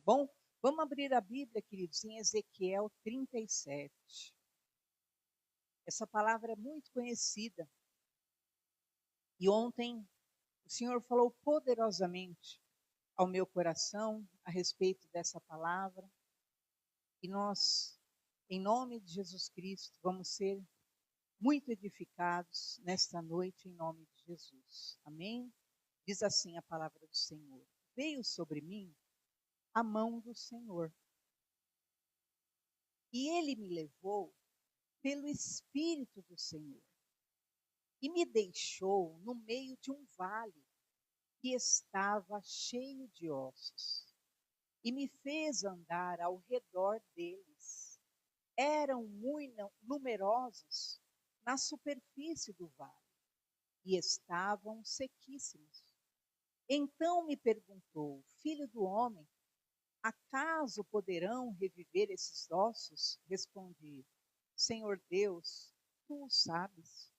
bom? Vamos abrir a Bíblia, queridos, em Ezequiel 37. Essa palavra é muito conhecida. E ontem o Senhor falou poderosamente ao meu coração a respeito dessa palavra. E nós, em nome de Jesus Cristo, vamos ser muito edificados nesta noite, em nome de Jesus. Amém? Diz assim a palavra do Senhor: veio sobre mim a mão do Senhor, e ele me levou pelo Espírito do Senhor, e me deixou no meio de um vale que estava cheio de ossos, e me fez andar ao redor deles. Eram muito numerosos na superfície do vale, e estavam sequíssimos. Então me perguntou: filho do homem, acaso poderão reviver esses ossos? Respondi: Senhor Deus, tu o sabes.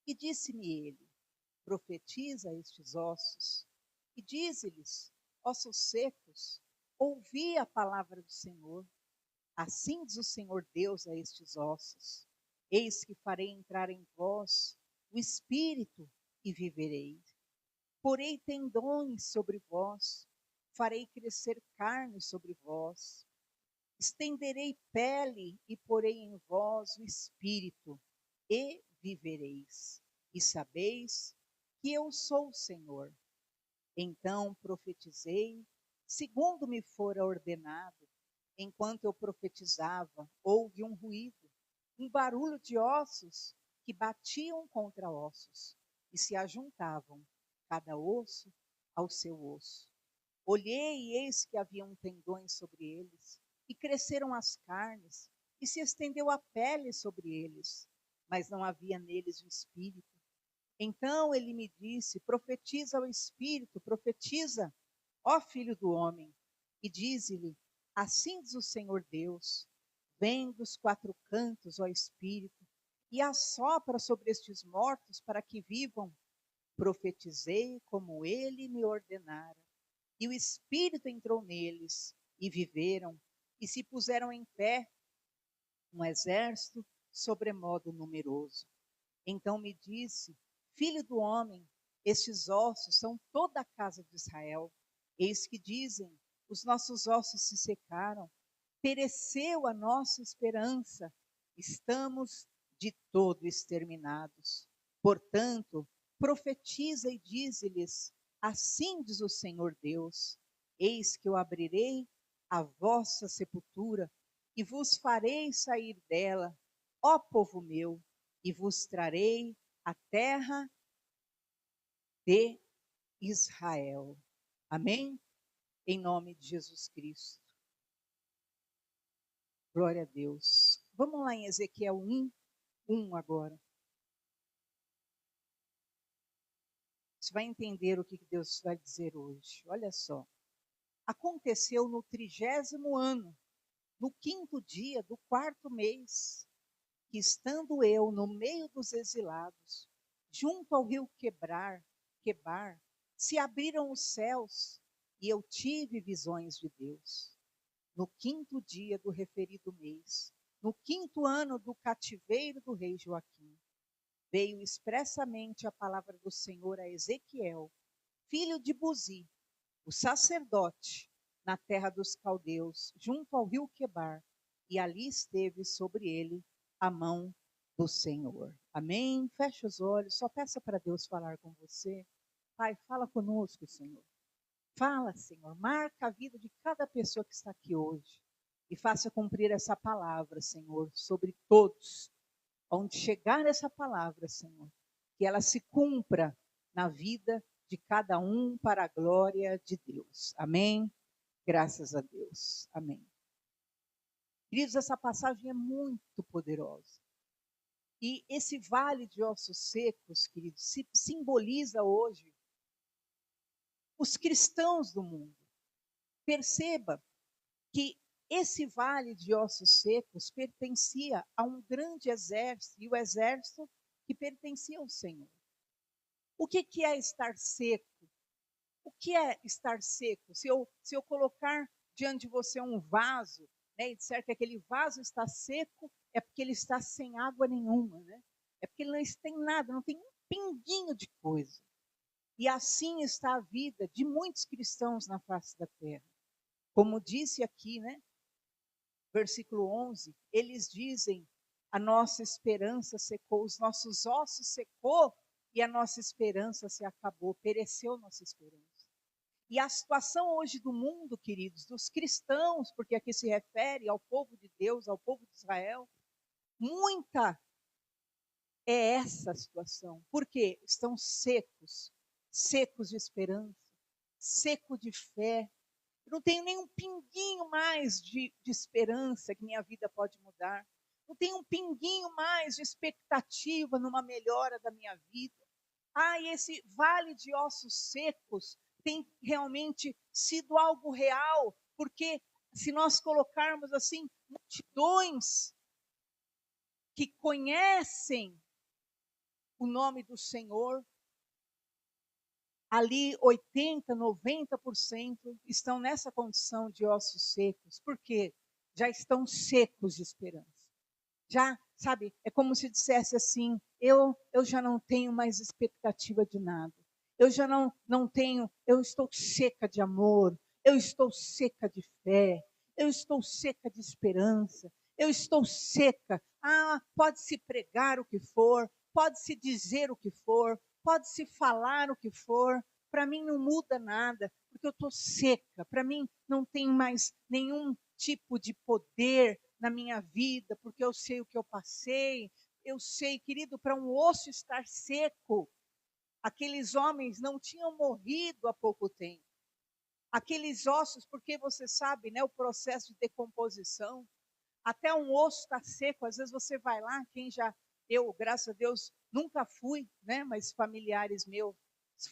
E disse-me ele: profetiza a estes ossos, e dize-lhes: ossos secos, ouvi a palavra do Senhor. Assim diz o Senhor Deus a estes ossos: eis que farei entrar em vós o espírito, e vivereis. Porei tendões sobre vós, farei crescer carne sobre vós, estenderei pele e porei em vós o espírito, e vivereis. E sabeis que eu sou o Senhor. Então profetizei, segundo me fora ordenado. Enquanto eu profetizava, houve um ruído, um barulho de ossos que batiam contra ossos e se ajuntavam, cada osso ao seu osso. Olhei e eis que haviam tendões sobre eles, e cresceram as carnes, e se estendeu a pele sobre eles, mas não havia neles o espírito. Então ele me disse: profetiza ao espírito, profetiza, ó filho do homem, e dize-lhe: assim diz o Senhor Deus: vem dos quatro cantos, ó espírito, e assopra sobre estes mortos para que vivam. Profetizei como ele me ordenara. E o Espírito entrou neles, e viveram, e se puseram em pé, um exército sobremodo numeroso. Então me disse: filho do homem, estes ossos são toda a casa de Israel. Eis que dizem: os nossos ossos se secaram, pereceu a nossa esperança, estamos de todo exterminados. Portanto, profetiza e dize-lhes: assim diz o Senhor Deus: eis que eu abrirei a vossa sepultura e vos farei sair dela, ó povo meu, e vos trarei a terra de Israel. Amém? Em nome de Jesus Cristo. Glória a Deus. Vamos lá em Ezequiel 1 agora. Você vai entender o que Deus vai dizer hoje. Olha só. Aconteceu no 30º ano, no 5º dia do 4º mês, que estando eu no meio dos exilados, junto ao rio Quebar, se abriram os céus, e eu tive visões de Deus. No 5º dia do referido mês, no 5º ano do cativeiro do rei Joaquim, veio expressamente a palavra do Senhor a Ezequiel, filho de Buzi, o sacerdote, na terra dos caldeus, junto ao rio Quebar, e ali esteve sobre ele a mão do Senhor. Amém? Feche os olhos, só peça para Deus falar com você. Pai, fala conosco, Senhor. Fala, Senhor, marca a vida de cada pessoa que está aqui hoje e faça cumprir essa palavra, Senhor, sobre todos. Onde chegar essa palavra, Senhor, que ela se cumpra na vida de cada um para a glória de Deus. Amém? Graças a Deus. Amém. Queridos, essa passagem é muito poderosa. E esse vale de ossos secos, queridos, simboliza hoje os cristãos do mundo. Perceba que esse vale de ossos secos pertencia a um grande exército, e o exército que pertencia ao Senhor. O que é estar seco? O que é estar seco? Se eu colocar diante de você um vaso, né, e disser que aquele vaso está seco, é porque ele está sem água nenhuma, né? É porque ele não tem nada, não tem um pinguinho de coisa. E assim está a vida de muitos cristãos na face da terra. Como disse aqui, né? Versículo 11, eles dizem, a nossa esperança secou, os nossos ossos secou e a nossa esperança se acabou, pereceu nossa esperança. E a situação hoje do mundo, queridos, dos cristãos, porque aqui se refere ao povo de Deus, ao povo de Israel, muita é essa situação. Porque estão secos, secos de esperança, seco de fé. Eu não tenho nem um pinguinho mais de esperança que minha vida pode mudar. Não tenho um pinguinho mais de expectativa numa melhora da minha vida. E esse vale de ossos secos tem realmente sido algo real, porque se nós colocarmos assim, multidões que conhecem o nome do Senhor, ali 80%, 90% estão nessa condição de ossos secos, porque já estão secos de esperança. Já, sabe, é como se dissesse assim, eu já não tenho mais expectativa de nada. Eu já não tenho, eu estou seca de amor, eu estou seca de fé, eu estou seca de esperança, eu estou seca. Pode-se pregar o que for, pode-se dizer o que for, pode-se falar o que for, para mim não muda nada, porque eu estou seca, para mim não tem mais nenhum tipo de poder na minha vida, porque eu sei o que eu passei, eu sei, querido, para um osso estar seco, aqueles homens não tinham morrido há pouco tempo. Aqueles ossos, porque você sabe, né, o processo de decomposição, até um osso está seco, às vezes você vai lá, eu, graças a Deus, nunca fui, né, mas familiares meus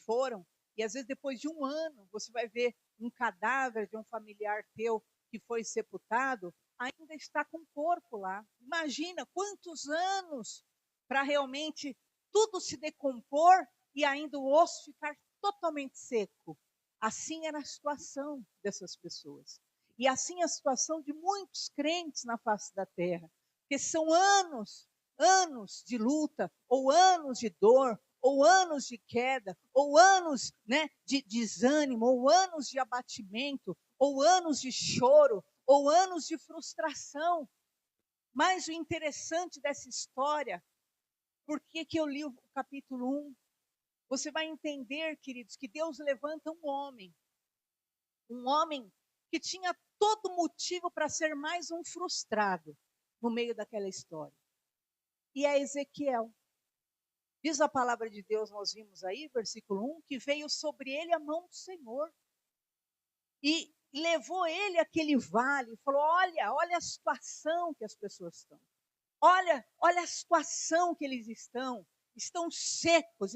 foram, e às vezes depois de um ano, você vai ver um cadáver de um familiar teu que foi sepultado, ainda está com o corpo lá. Imagina quantos anos para realmente tudo se decompor e ainda o osso ficar totalmente seco. Assim era a situação dessas pessoas. E assim a situação de muitos crentes na face da terra, porque são anos, anos de luta, ou anos de dor, ou anos de queda, ou anos, né, de desânimo, ou anos de abatimento, ou anos de choro, ou anos de frustração. Mas o interessante dessa história, por que eu li o capítulo 1? Você vai entender, queridos, que Deus levanta um homem que tinha todo motivo para ser mais um frustrado no meio daquela história. E é Ezequiel. Diz a palavra de Deus, nós vimos aí, versículo 1, que veio sobre ele a mão do Senhor. E levou ele àquele vale e falou, olha a situação que as pessoas estão. Olha a situação que eles estão secos,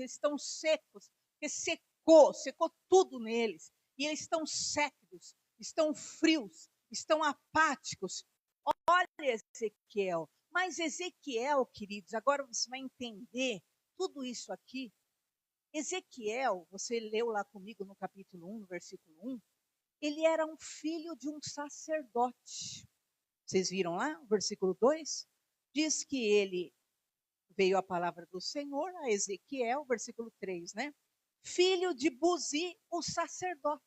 porque secou tudo neles, e eles estão secos, estão frios, estão apáticos. Olha Ezequiel, mas Ezequiel, queridos, agora você vai entender tudo isso aqui. Ezequiel, você leu lá comigo no capítulo 1, no versículo 1, ele era um filho de um sacerdote. Vocês viram lá, o versículo 2? Diz que ele veio a palavra do Senhor a Ezequiel, versículo 3, né? Filho de Buzi, o sacerdote.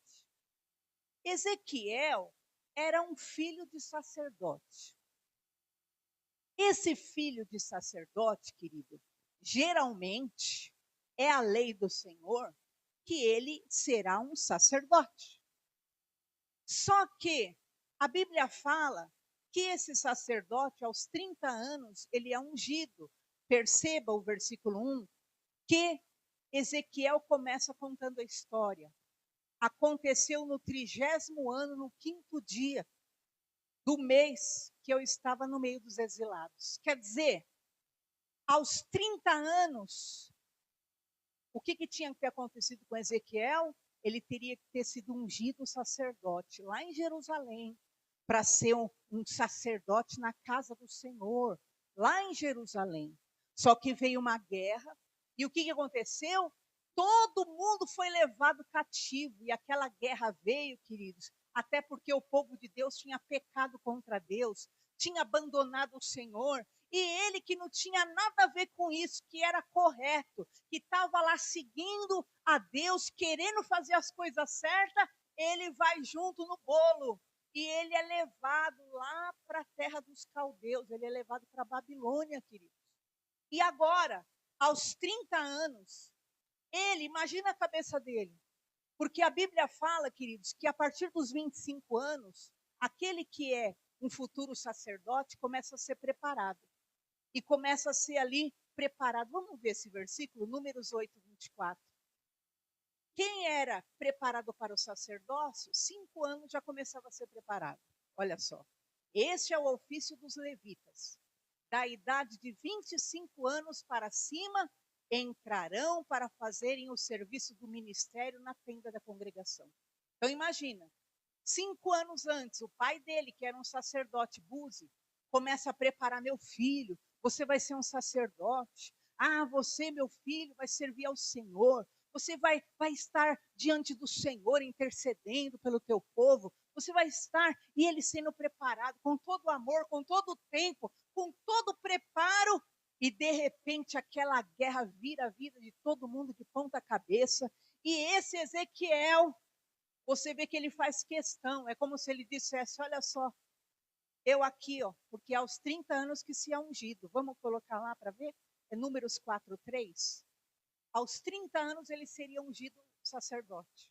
Ezequiel era um filho de sacerdote. Esse filho de sacerdote, querido, geralmente é a lei do Senhor que ele será um sacerdote. Só que a Bíblia fala que esse sacerdote, aos 30 anos, ele é ungido. Perceba o versículo 1, que Ezequiel começa contando a história. Aconteceu no 30º ano, no 5º dia do mês que eu estava no meio dos exilados. Quer dizer, aos 30 anos, o que tinha que ter acontecido com Ezequiel? Ele teria que ter sido ungido sacerdote lá em Jerusalém, para ser um sacerdote na casa do Senhor, lá em Jerusalém. Só que veio uma guerra, e o que aconteceu? Todo mundo foi levado cativo, e aquela guerra veio, queridos, até porque o povo de Deus tinha pecado contra Deus, tinha abandonado o Senhor, e ele que não tinha nada a ver com isso, que era correto, que estava lá seguindo a Deus, querendo fazer as coisas certas, ele vai junto no bolo. E ele é levado lá para a terra dos caldeus, ele é levado para a Babilônia, queridos. E agora, aos 30 anos, ele, imagina a cabeça dele, porque a Bíblia fala, queridos, que a partir dos 25 anos, aquele que é um futuro sacerdote começa a ser preparado. E começa a ser ali preparado. Vamos ver esse versículo, Números 8, 24. Quem era preparado para o sacerdócio, 5 anos já começava a ser preparado. Olha só. Este é o ofício dos levitas. Da idade de 25 anos para cima, entrarão para fazerem o serviço do ministério na tenda da congregação. Então imagina, 5 anos antes, o pai dele, que era um sacerdote, Buzi, começa a preparar: meu filho, você vai ser um sacerdote. Ah, você, meu filho, vai servir ao Senhor. Você vai estar diante do Senhor intercedendo pelo teu povo. Você vai estar, e ele sendo preparado com todo o amor, com todo o tempo, com todo o preparo. E de repente aquela guerra vira a vida de todo mundo de ponta cabeça. E esse Ezequiel, você vê que ele faz questão. É como se ele dissesse: olha só, eu aqui, ó, porque aos 30 anos que se é ungido. Vamos colocar lá para ver? É Números 4, 3. Aos 30 anos ele seria ungido sacerdote.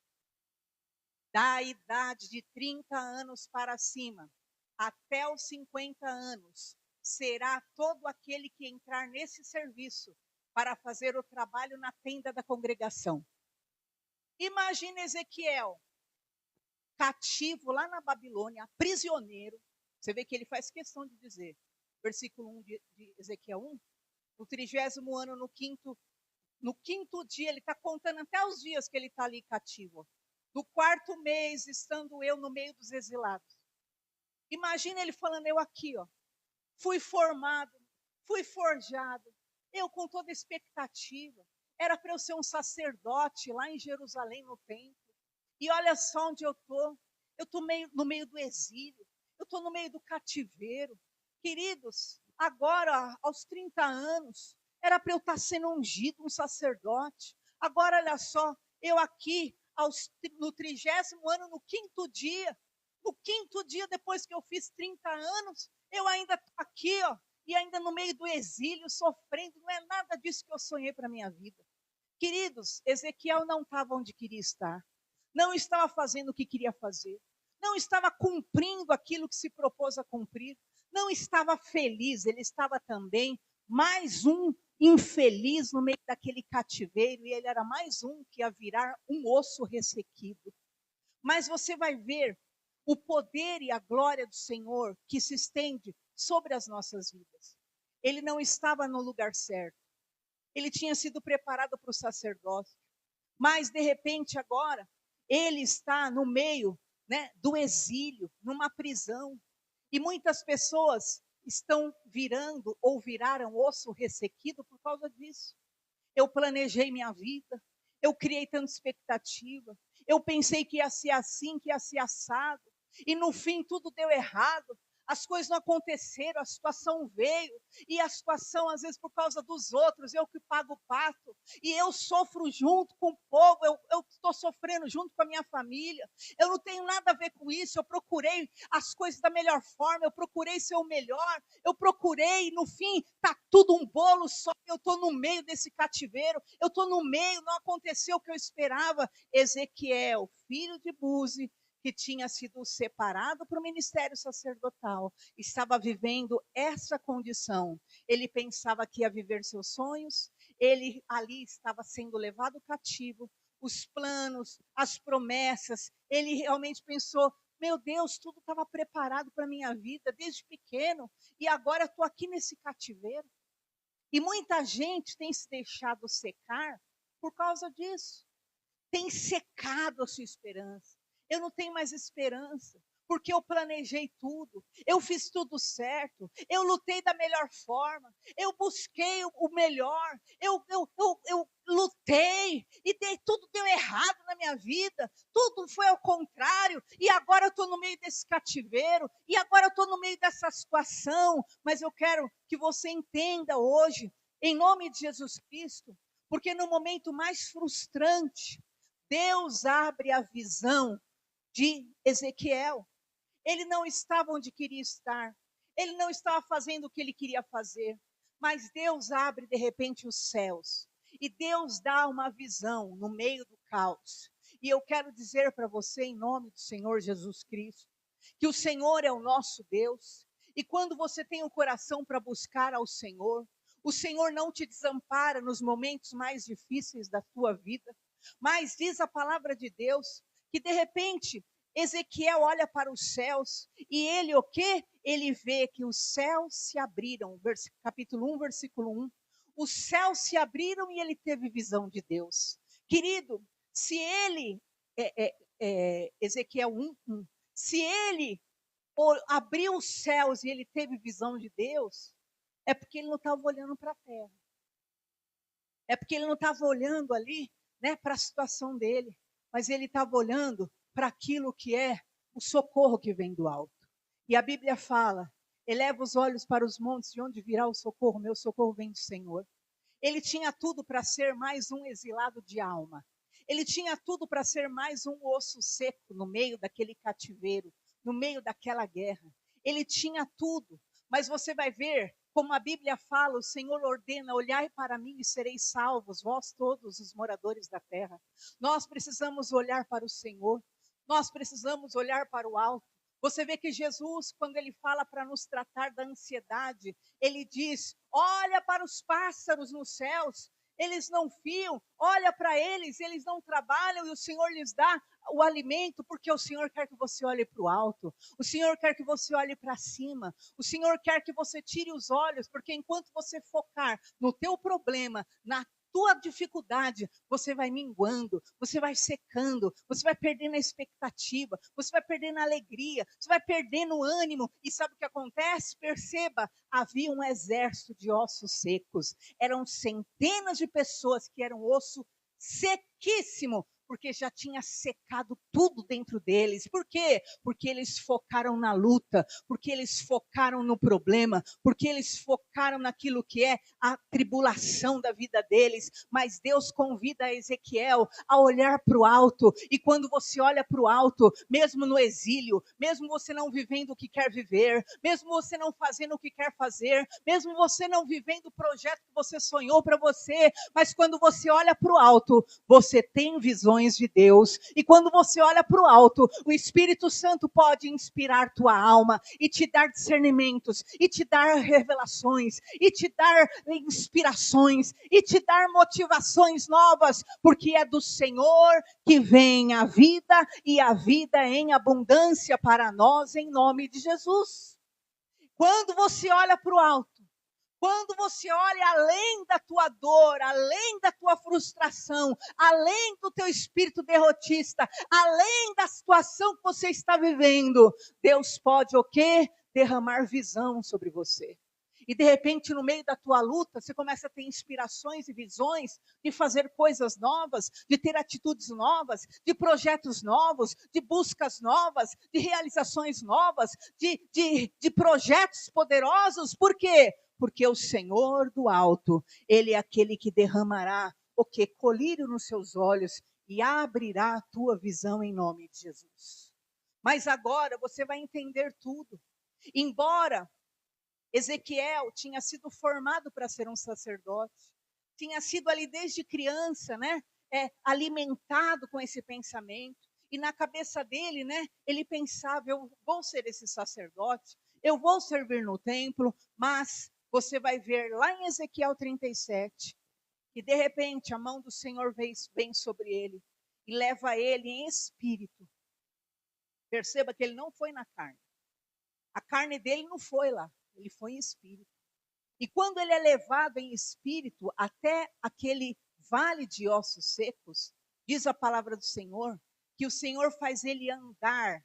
Da idade de 30 anos para cima, até os 50 anos, será todo aquele que entrar nesse serviço para fazer o trabalho na tenda da congregação. Imagina Ezequiel, cativo lá na Babilônia, prisioneiro. Você vê que ele faz questão de dizer, versículo 1 de Ezequiel 1, no 30º ano, no quinto dia, ele está contando até os dias que ele está ali cativo. No 4º mês, estando eu no meio dos exilados. Imagina ele falando: eu aqui, ó, fui formado, fui forjado, eu com toda expectativa. Era para eu ser um sacerdote lá em Jerusalém, no templo. E olha só onde eu estou. Eu estou no meio do exílio. Eu estou no meio do cativeiro. Queridos, agora, aos 30 anos, era para eu estar sendo ungido um sacerdote. Agora, olha só, eu aqui, no 30º ano, no 5º dia, depois que eu fiz 30 anos, eu ainda estou aqui, ó, e ainda no meio do exílio, sofrendo. Não é nada disso que eu sonhei para a minha vida. Queridos, Ezequiel não estava onde queria estar. Não estava fazendo o que queria fazer. Não estava cumprindo aquilo que se propôs a cumprir. Não estava feliz. Ele estava também mais um infeliz no meio daquele cativeiro. E ele era mais um que ia virar um osso ressequido. Mas você vai ver o poder e a glória do Senhor que se estende sobre as nossas vidas. Ele não estava no lugar certo. Ele tinha sido preparado para o sacerdócio. Mas, de repente, agora, ele está no meio, né, do exílio, numa prisão. E muitas pessoas estão virando ou viraram osso ressequido por causa disso. Eu planejei minha vida, eu criei tanta expectativa, eu pensei que ia ser assim, que ia ser assado, e no fim tudo deu errado. As coisas não aconteceram, a situação veio, e a situação, às vezes, por causa dos outros, eu que pago o pato, e eu sofro junto com o povo, eu estou sofrendo junto com a minha família, eu não tenho nada a ver com isso, eu procurei as coisas da melhor forma, eu procurei ser o melhor, eu procurei, no fim, está tudo um bolo só, eu estou no meio desse cativeiro, eu estou no meio, não aconteceu o que eu esperava. Ezequiel, filho de Buzi, que tinha sido separado para o ministério sacerdotal, estava vivendo essa condição. Ele pensava que ia viver seus sonhos, ele ali estava sendo levado cativo, os planos, as promessas, ele realmente pensou: meu Deus, tudo estava preparado para a minha vida desde pequeno, e agora estou aqui nesse cativeiro. E muita gente tem se deixado secar por causa disso. Tem secado a sua esperança. Eu não tenho mais esperança, porque eu planejei tudo, eu fiz tudo certo, eu lutei da melhor forma, eu busquei o melhor, eu lutei, e tudo deu errado na minha vida, tudo foi ao contrário, e agora eu estou no meio desse cativeiro, e agora eu estou no meio dessa situação, mas eu quero que você entenda hoje, em nome de Jesus Cristo, porque no momento mais frustrante, Deus abre a visão de Ezequiel. Ele não estava onde queria estar, ele não estava fazendo o que ele queria fazer, mas Deus abre de repente os céus, e Deus dá uma visão no meio do caos. E eu quero dizer para você, em nome do Senhor Jesus Cristo, que o Senhor é o nosso Deus, e quando você tem o coração para buscar ao Senhor, o Senhor não te desampara nos momentos mais difíceis da tua vida, mas diz a palavra de Deus, que de repente Ezequiel olha para os céus e ele o quê? Ele vê que os céus se abriram, capítulo 1, versículo 1. Os céus se abriram e ele teve visão de Deus. Querido, se ele, Ezequiel 1, se ele abriu os céus e ele teve visão de Deus, é porque ele não estava olhando para a terra. É porque ele não estava olhando ali, né, para a situação dele, mas ele estava olhando para aquilo que é o socorro que vem do alto. E a Bíblia fala, eleva os olhos para os montes, de onde virá o socorro? Meu socorro vem do Senhor. Ele tinha tudo para ser mais um exilado de alma. Ele tinha tudo para ser mais um osso seco no meio daquele cativeiro, no meio daquela guerra. Ele tinha tudo, mas você vai ver, como a Bíblia fala, o Senhor ordena, olhai para mim e sereis salvos, vós todos os moradores da terra. Nós precisamos olhar para o Senhor, nós precisamos olhar para o alto. Você vê que Jesus, quando ele fala para nos tratar da ansiedade, ele diz, olha para os pássaros nos céus, eles não fiam, olha para eles não trabalham e o Senhor lhes dá o alimento, porque o Senhor quer que você olhe para o alto, o Senhor quer que você olhe para cima, o Senhor quer que você tire os olhos, porque enquanto você focar no teu problema, na tua dificuldade, você vai minguando, você vai secando, você vai perdendo a expectativa, você vai perdendo a alegria, você vai perdendo o ânimo, e sabe o que acontece? Perceba, havia um exército de ossos secos, eram centenas de pessoas que eram osso sequíssimo, porque já tinha secado tudo dentro deles. Por quê? Porque eles focaram na luta, porque eles focaram no problema, porque eles focaram naquilo que é a tribulação da vida deles. Mas Deus convida Ezequiel a olhar para o alto, e quando você olha para o alto, mesmo no exílio, mesmo você não vivendo o que quer viver, mesmo você não fazendo o que quer fazer, mesmo você não vivendo o projeto que você sonhou para você, mas quando você olha para o alto, você tem visões de Deus, e quando você olha para o alto, o Espírito Santo pode inspirar tua alma, e te dar discernimentos, e te dar revelações, e te dar inspirações, e te dar motivações novas, porque é do Senhor que vem a vida, e a vida em abundância para nós, em nome de Jesus. Quando você olha para o alto, quando você olha além da tua dor, além da tua frustração, além do teu espírito derrotista, além da situação que você está vivendo, Deus pode o quê? Derramar visão sobre você. E de repente, no meio da tua luta, você começa a ter inspirações e visões de fazer coisas novas, de ter atitudes novas, de projetos novos, de buscas novas, de realizações novas, de projetos poderosos. Por quê? Porque o Senhor do alto, Ele é aquele que derramará o que? Colírio nos seus olhos e abrirá a tua visão em nome de Jesus. Mas agora você vai entender tudo. Embora Ezequiel tinha sido formado para ser um sacerdote, tinha sido ali desde criança, né, alimentado com esse pensamento, e na cabeça dele, né, ele pensava, eu vou ser esse sacerdote, eu vou servir no templo, mas você vai ver lá em Ezequiel 37, que de repente a mão do Senhor vem sobre ele, e leva ele em espírito. Perceba que ele não foi na carne, a carne dele não foi lá, ele foi em espírito. E quando ele é levado em espírito até aquele vale de ossos secos, diz a palavra do Senhor, que o Senhor faz ele andar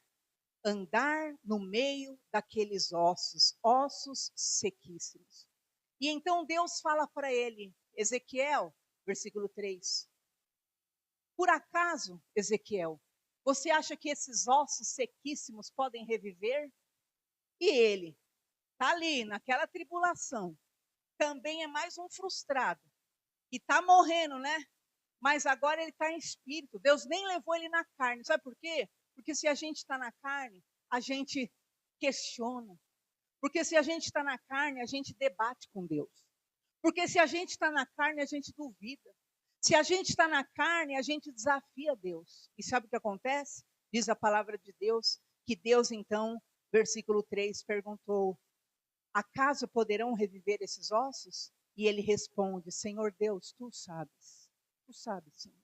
andar no meio daqueles ossos sequíssimos. E então Deus fala para ele, Ezequiel, versículo 3. Por acaso, Ezequiel, você acha que esses ossos sequíssimos podem reviver? E ele está ali, naquela tribulação. Também é mais um frustrado. E está morrendo, né? Mas agora ele está em espírito. Deus nem levou ele na carne. Sabe por quê? Porque se a gente está na carne, a gente questiona. Porque se a gente está na carne, a gente debate com Deus. Porque se a gente está na carne, a gente duvida. Se a gente está na carne, a gente desafia Deus. E sabe o que acontece? Diz a palavra de Deus, que Deus então, versículo 3, perguntou: acaso poderão reviver esses ossos? E ele responde: Senhor Deus, tu sabes. Tu sabes, Senhor.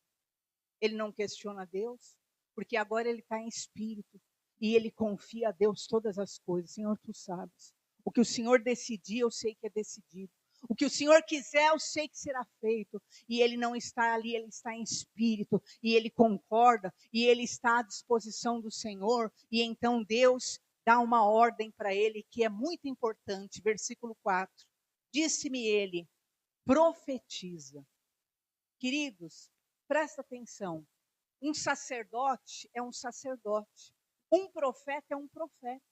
Ele não questiona Deus, porque agora ele está em espírito. E ele confia a Deus todas as coisas. Senhor, tu sabes. O que o Senhor decidir, eu sei que é decidido. O que o Senhor quiser, eu sei que será feito. E ele não está ali, ele está em espírito. E ele concorda, e ele está à disposição do Senhor. E então Deus dá uma ordem para ele que é muito importante. Versículo 4. Disse-me ele, profetiza. Queridos, presta atenção. Um sacerdote é um sacerdote. Um profeta é um profeta.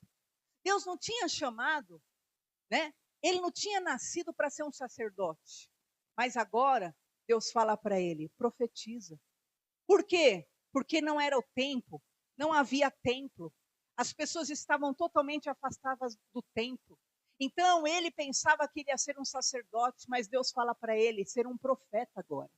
Deus não tinha chamado, né? Ele não tinha nascido para ser um sacerdote. Mas agora, Deus fala para ele, profetiza. Por quê? Porque não era o tempo, não havia templo. As pessoas estavam totalmente afastadas do templo. Então, ele pensava que ele ia ser um sacerdote, mas Deus fala para ele ser um profeta agora.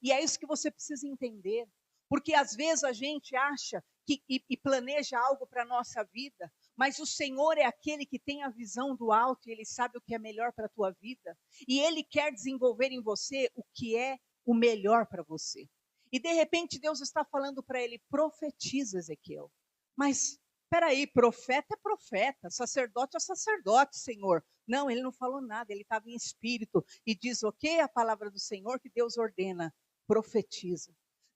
E é isso que você precisa entender. Porque às vezes a gente acha e planeja algo para a nossa vida, mas o Senhor é aquele que tem a visão do alto e Ele sabe o que é melhor para a tua vida. E Ele quer desenvolver em você o que é o melhor para você. E de repente Deus está falando para ele, profetiza, Ezequiel. Mas, espera aí, profeta é profeta, sacerdote é sacerdote, Senhor. Não, ele não falou nada, ele estava em espírito. E diz o que? A palavra do Senhor que Deus ordena, profetiza.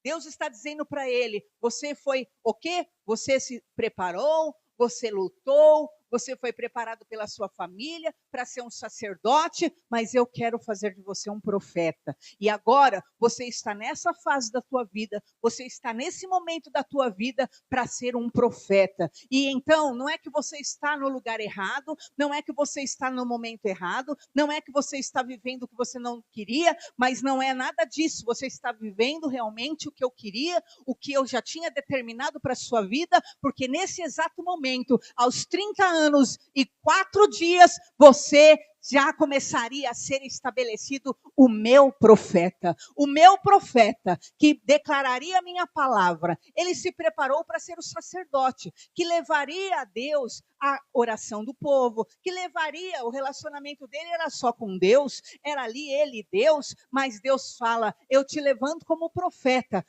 Deus está dizendo para ele, você foi o quê? Você se preparou, você lutou, você foi preparado pela sua família para ser um sacerdote, mas eu quero fazer de você um profeta. E agora você está nessa fase da tua vida, você está nesse momento da tua vida para ser um profeta. E então, não é que você está no lugar errado, não é que você está no momento errado, não é que você está vivendo o que você não queria, mas não é nada disso. Você está vivendo realmente o que eu queria, o que eu já tinha determinado para a sua vida, porque nesse exato momento, aos 30 anos e 4 dias, você já começaria a ser estabelecido o meu profeta que declararia a minha palavra. Ele se preparou para ser o sacerdote, que levaria a Deus a oração do povo, que levaria, o relacionamento dele era só com Deus, era ali ele e Deus, mas Deus fala, eu te levanto como profeta,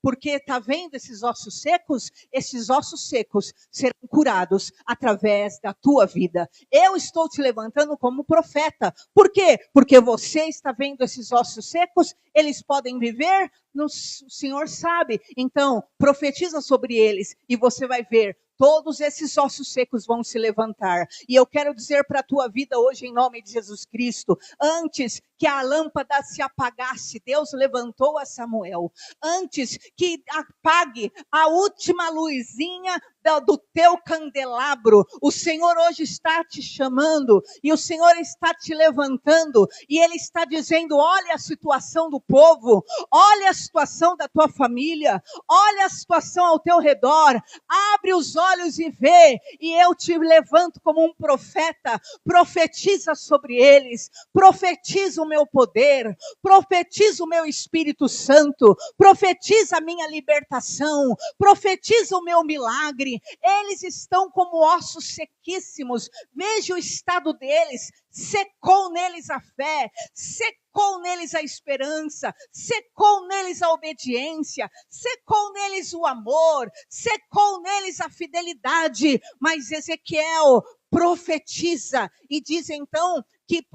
porque está vendo esses ossos secos? Esses ossos secos serão curados através da tua vida. Eu estou te levantando como profeta. Por quê? Porque você está vendo esses ossos secos, eles podem viver? O Senhor sabe. Então, profetiza sobre eles e você vai ver. Todos esses ossos secos vão se levantar. E eu quero dizer para a tua vida hoje, em nome de Jesus Cristo, antes que a lâmpada se apagasse, Deus levantou a Samuel. Antes que apague a última luzinha do teu candelabro, o Senhor hoje está te chamando, e o Senhor está te levantando, e Ele está dizendo, olha a situação do povo, olha a situação da tua família, olha a situação ao teu redor, abre os olhos e vê, e eu te levanto como um profeta, profetiza sobre eles, profetiza o meu poder, profetiza o meu Espírito Santo, profetiza a minha libertação, profetiza o meu milagre. Eles estão como ossos sequíssimos, veja o estado deles, secou neles a fé, secou neles a esperança, secou neles a obediência, secou neles o amor, secou neles a fidelidade. Mas Ezequiel profetiza e diz então que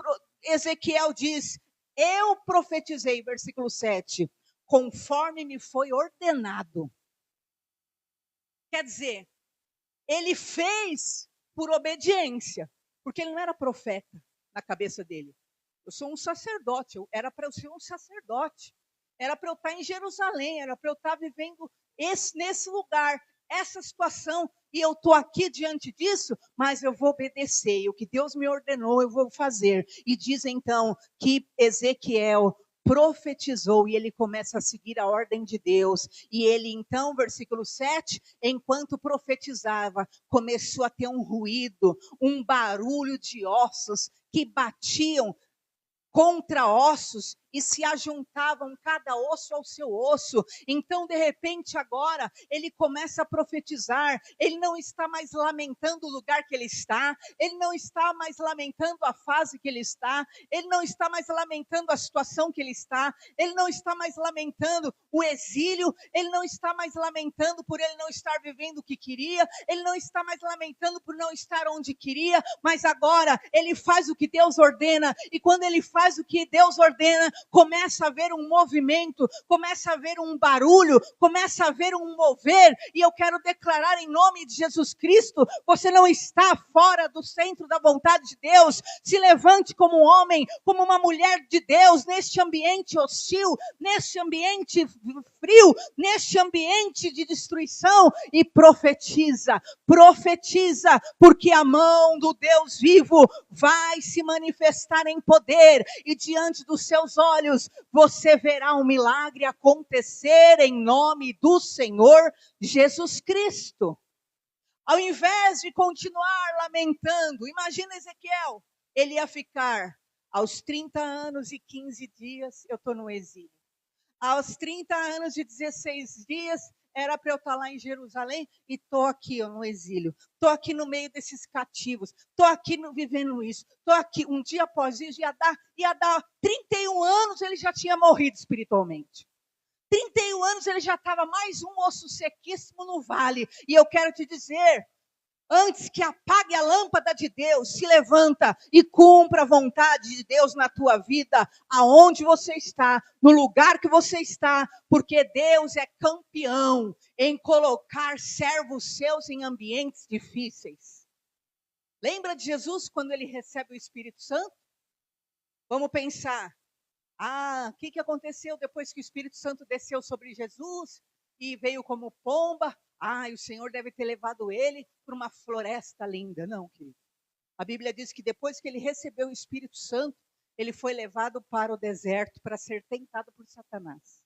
Ezequiel diz, eu profetizei, versículo 7, conforme me foi ordenado. Quer dizer, ele fez por obediência, porque ele não era profeta na cabeça dele. Eu sou um sacerdote, era para eu ser um sacerdote, era para eu estar em Jerusalém, era para eu estar vivendo nesse lugar, essa situação, e eu estou aqui diante disso, mas eu vou obedecer, e o que Deus me ordenou eu vou fazer. E diz então que Ezequiel profetizou, e ele começa a seguir a ordem de Deus, e ele então, versículo 7, enquanto profetizava, começou a ter um ruído, um barulho de ossos que batiam contra ossos e se ajuntavam cada osso ao seu osso. Então, de repente, agora, ele começa a profetizar. Ele não está mais lamentando o lugar que ele está. Ele não está mais lamentando a fase que ele está. Ele não está mais lamentando a situação que ele está. Ele não está mais lamentando o exílio. Ele não está mais lamentando por ele não estar vivendo o que queria. Ele não está mais lamentando por não estar onde queria. Mas agora, ele faz o que Deus ordena. E quando ele faz o que Deus ordena, começa a haver um movimento, começa a haver um barulho, começa a haver um mover, e eu quero declarar em nome de Jesus Cristo, você não está fora do centro da vontade de Deus. Se levante como um homem, como uma mulher de Deus, neste ambiente hostil, neste ambiente frio, neste ambiente de destruição, e profetiza, porque a mão do Deus vivo vai se manifestar em poder, e diante dos seus olhos, você verá um milagre acontecer em nome do Senhor Jesus Cristo. Ao invés de continuar lamentando, imagina Ezequiel, ele ia ficar aos 30 anos e 15 dias, eu estou no exílio. Aos 30 anos e 16 dias, era para eu estar lá em Jerusalém, e estou aqui no exílio. Estou aqui no meio desses cativos. Estou aqui vivendo isso. Estou aqui, um dia após isso, ia dar 31 anos, ele já tinha morrido espiritualmente. 31 anos, ele já estava mais um osso sequíssimo no vale. E eu quero te dizer, antes que apague a lâmpada de Deus, se levanta e cumpra a vontade de Deus na tua vida, aonde você está, no lugar que você está, porque Deus é campeão em colocar servos seus em ambientes difíceis. Lembra de Jesus quando ele recebe o Espírito Santo? Vamos pensar, o que aconteceu depois que o Espírito Santo desceu sobre Jesus e veio como pomba? O Senhor deve ter levado ele para uma floresta linda. Não, querido. A Bíblia diz que depois que ele recebeu o Espírito Santo, ele foi levado para o deserto para ser tentado por Satanás.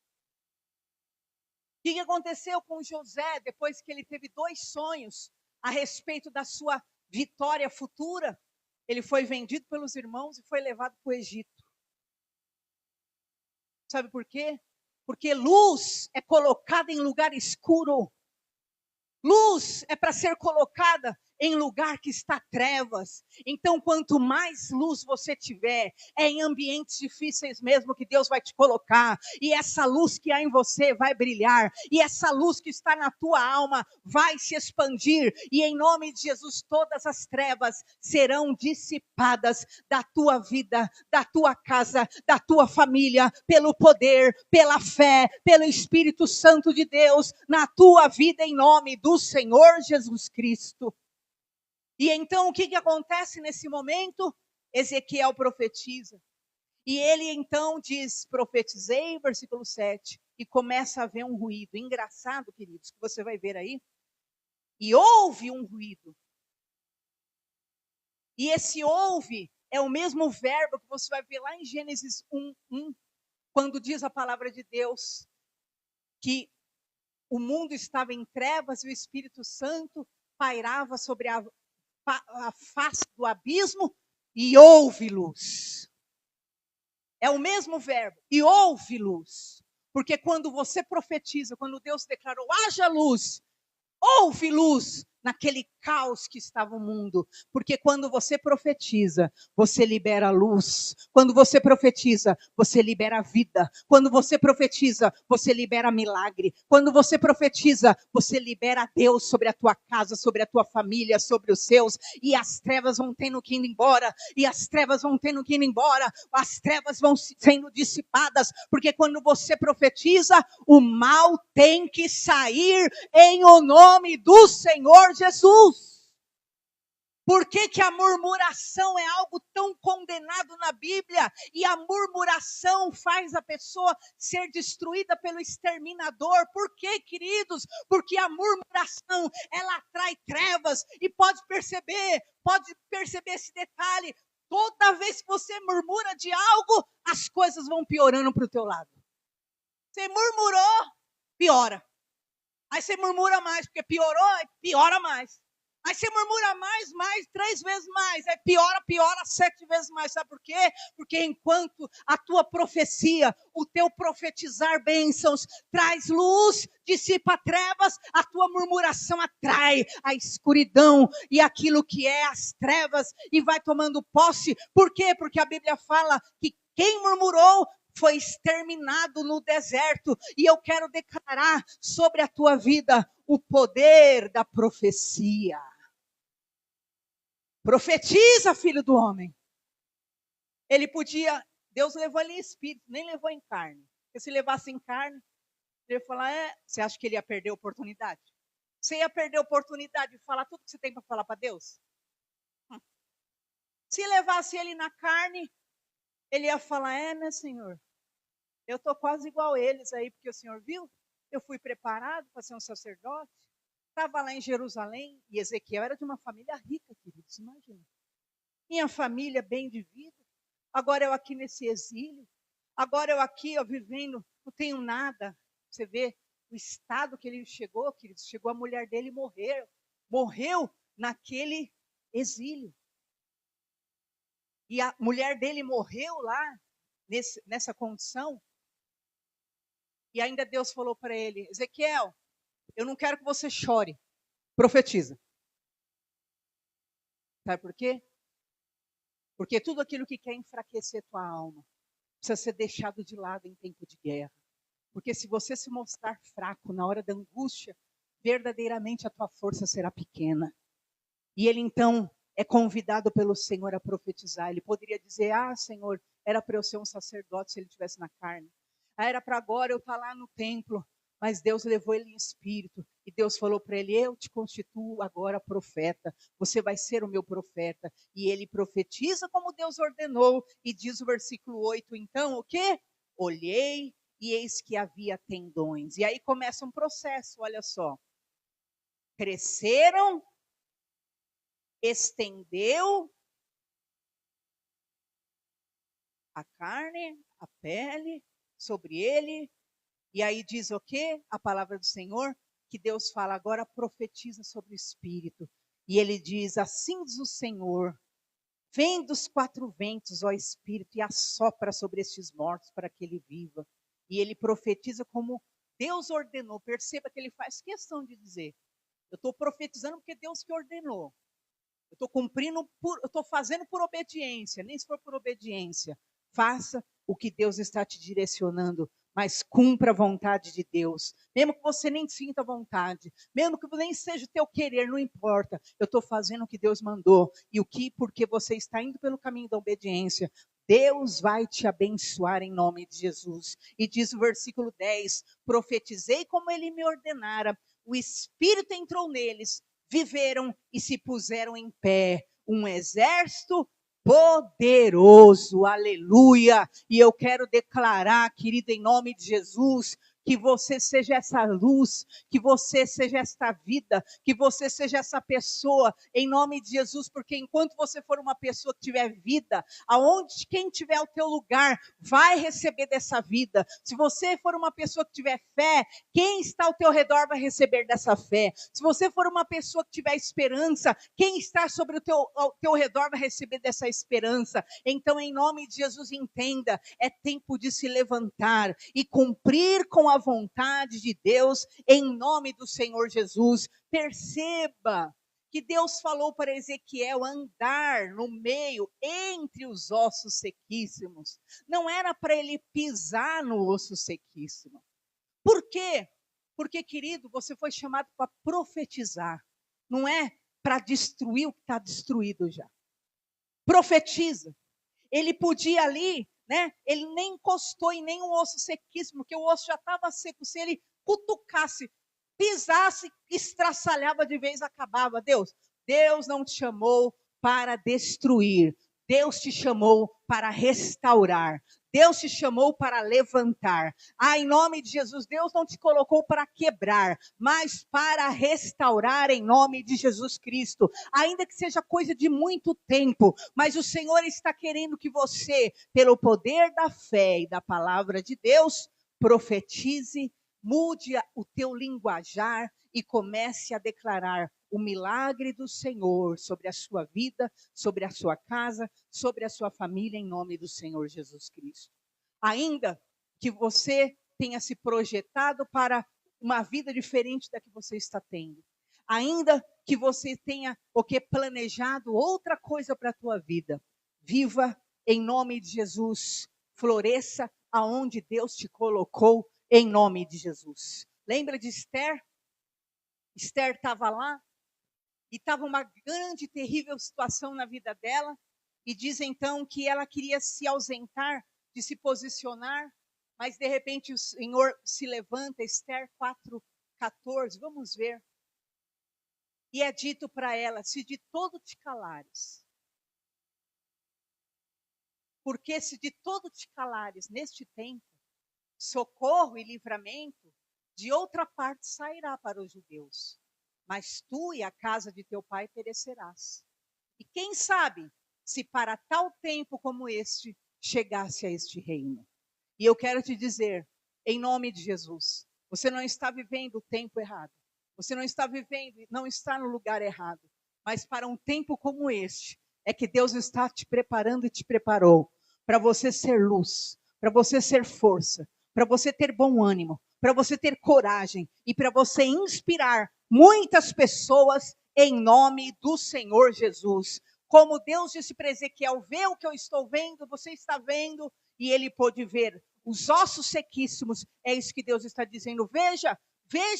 O que aconteceu com José depois que ele teve 2 sonhos a respeito da sua vitória futura? Ele foi vendido pelos irmãos e foi levado para o Egito. Sabe por quê? Porque luz é colocada em lugar escuro. Luz é para ser colocada em lugar que está trevas. Então, quanto mais luz você tiver, é em ambientes difíceis mesmo que Deus vai te colocar. E essa luz que há em você vai brilhar. E essa luz que está na tua alma vai se expandir. E em nome de Jesus, todas as trevas serão dissipadas da tua vida, da tua casa, da tua família, pelo poder, pela fé, pelo Espírito Santo de Deus, na tua vida, em nome do Senhor Jesus Cristo. E então, o que acontece nesse momento? Ezequiel profetiza. E ele então diz, profetizei, versículo 7, e começa a haver um ruído. Engraçado, queridos, que você vai ver aí. E houve um ruído. E esse houve é o mesmo verbo que você vai ver lá em Gênesis 1:1, quando diz a palavra de Deus que o mundo estava em trevas e o Espírito Santo pairava sobre a face do abismo, e houve luz. É o mesmo verbo, e houve luz. Porque quando você profetiza, quando Deus declarou, haja luz, houve luz naquele caos que estava o mundo. Porque quando você profetiza, você libera luz. Quando você profetiza, você libera vida. Quando você profetiza, você libera milagre. Quando você profetiza, você libera Deus sobre a tua casa, sobre a tua família, sobre os seus. E as trevas vão tendo que ir embora. E as trevas vão tendo que ir embora. As trevas vão sendo dissipadas. Porque quando você profetiza, o mal tem que sair em o nome do Senhor Senhor Jesus. Por que a murmuração é algo tão condenado na Bíblia? E a murmuração faz a pessoa ser destruída pelo exterminador. Por quê, queridos? Porque a murmuração, ela atrai trevas. E pode perceber esse detalhe. Toda vez que você murmura de algo, as coisas vão piorando para o teu lado. Você murmurou, piora. Aí você murmura mais, porque piorou, piora mais. Aí você murmura mais, 3 vezes mais. Aí piora 7 vezes mais. Sabe por quê? Porque enquanto a tua profecia, o teu profetizar bênçãos, traz luz, dissipa trevas, a tua murmuração atrai a escuridão e aquilo que é as trevas e vai tomando posse. Por quê? Porque a Bíblia fala que quem murmurou foi exterminado no deserto. E eu quero declarar sobre a tua vida o poder da profecia. Profetiza, filho do homem. Ele podia, Deus levou ele em espírito, nem levou em carne. Porque se levasse em carne, ele ia falar, você acha que ele ia perder a oportunidade? Você ia perder a oportunidade de falar tudo que você tem para falar para Deus? Se levasse ele na carne, ele ia falar, né, Senhor? Eu estou quase igual a eles aí, porque o Senhor viu? Eu fui preparado para ser um sacerdote. Estava lá em Jerusalém, e Ezequiel era de uma família rica, queridos, imagina. Minha família bem de vida. Agora eu aqui nesse exílio. Agora eu aqui, vivendo, não tenho nada. Você vê o estado que ele chegou, queridos. Chegou a mulher dele e morreu. Morreu naquele exílio. E a mulher dele morreu lá, nessa condição. E ainda Deus falou para ele, Ezequiel, eu não quero que você chore, profetiza. Sabe por quê? Porque tudo aquilo que quer enfraquecer tua alma, precisa ser deixado de lado em tempo de guerra. Porque se você se mostrar fraco na hora da angústia, verdadeiramente a tua força será pequena. E ele então é convidado pelo Senhor a profetizar. Ele poderia dizer, Senhor, era para eu ser um sacerdote se ele estivesse na carne. Era para agora eu estar lá no templo. Mas Deus levou ele em espírito. E Deus falou para ele, eu te constituo agora profeta. Você vai ser o meu profeta. E ele profetiza como Deus ordenou. E diz o versículo 8, então, o quê? Olhei e eis que havia tendões. E aí começa um processo, olha só. Cresceram, estendeu a carne, a pele sobre ele. E aí diz o quê? A palavra do Senhor, que Deus fala agora, profetiza sobre o Espírito. E ele diz, assim diz o Senhor, vem dos 4 ventos, ó Espírito, e assopra sobre estes mortos para que ele viva. E ele profetiza como Deus ordenou. Perceba que ele faz questão de dizer, eu estou profetizando porque Deus que ordenou. Eu estou cumprindo, eu estou fazendo por obediência, nem se for por obediência. Faça o que Deus está te direcionando, mas cumpra a vontade de Deus. Mesmo que você nem sinta vontade, mesmo que nem seja o teu querer, não importa. Eu estou fazendo o que Deus mandou. E porque você está indo pelo caminho da obediência, Deus vai te abençoar em nome de Jesus. E diz o versículo 10, profetizei como ele me ordenara, o Espírito entrou neles, viveram e se puseram em pé, um exército poderoso, aleluia. E eu quero declarar, querido, em nome de Jesus, que você seja essa luz, que você seja esta vida, que você seja essa pessoa, em nome de Jesus, porque enquanto você for uma pessoa que tiver vida, aonde quem tiver o teu lugar, vai receber dessa vida. Se você for uma pessoa que tiver fé, quem está ao teu redor vai receber dessa fé. Se você for uma pessoa que tiver esperança, quem está sobre ao teu redor vai receber dessa esperança. Então, em nome de Jesus, entenda, é tempo de se levantar e cumprir com a vontade de Deus, em nome do Senhor Jesus. Perceba que Deus falou para Ezequiel andar no meio, entre os ossos sequíssimos. Não era para ele pisar no osso sequíssimo. Por quê? Porque, querido, você foi chamado para profetizar. Não é para destruir o que está destruído já. Profetiza. Ele podia ali, né? Ele nem encostou em nenhum osso sequíssimo, porque o osso já estava seco. Se ele cutucasse pisasse, estraçalhava de vez, acabava. Deus não te chamou para destruir. Deus te chamou para restaurar. Deus te chamou para levantar. Em nome de Jesus, Deus não te colocou para quebrar, mas para restaurar em nome de Jesus Cristo. Ainda que seja coisa de muito tempo, mas o Senhor está querendo que você, pelo poder da fé e da palavra de Deus, profetize, mude o teu linguajar e comece a declarar o milagre do Senhor sobre a sua vida, sobre a sua casa, sobre a sua família, em nome do Senhor Jesus Cristo. Ainda que você tenha se projetado para uma vida diferente da que você está tendo, ainda que você tenha planejado outra coisa para a tua vida, viva em nome de Jesus, floresça aonde Deus te colocou, em nome de Jesus. Lembra de Esther? Esther estava lá, e estava uma grande, terrível situação na vida dela, e diz então que ela queria se ausentar, de se posicionar, mas de repente o Senhor se levanta, Esther 4:14, vamos ver. E é dito para ela, se de todo te calares, porque se de todo te calares neste tempo, socorro e livramento de outra parte sairá para os judeus, mas tu e a casa de teu pai perecerás. E quem sabe se para tal tempo como este chegasse a este reino. E eu quero te dizer, em nome de Jesus, você não está vivendo o tempo errado. Você não está vivendo, não está no lugar errado. Mas para um tempo como este, é que Deus está te preparando e te preparou para você ser luz, para você ser força, para você ter bom ânimo, para você ter coragem e para você inspirar muitas pessoas em nome do Senhor Jesus. Como Deus disse para Ezequiel, vê o que eu estou vendo, você está vendo, e ele pôde ver os ossos sequíssimos. É isso que Deus está dizendo, veja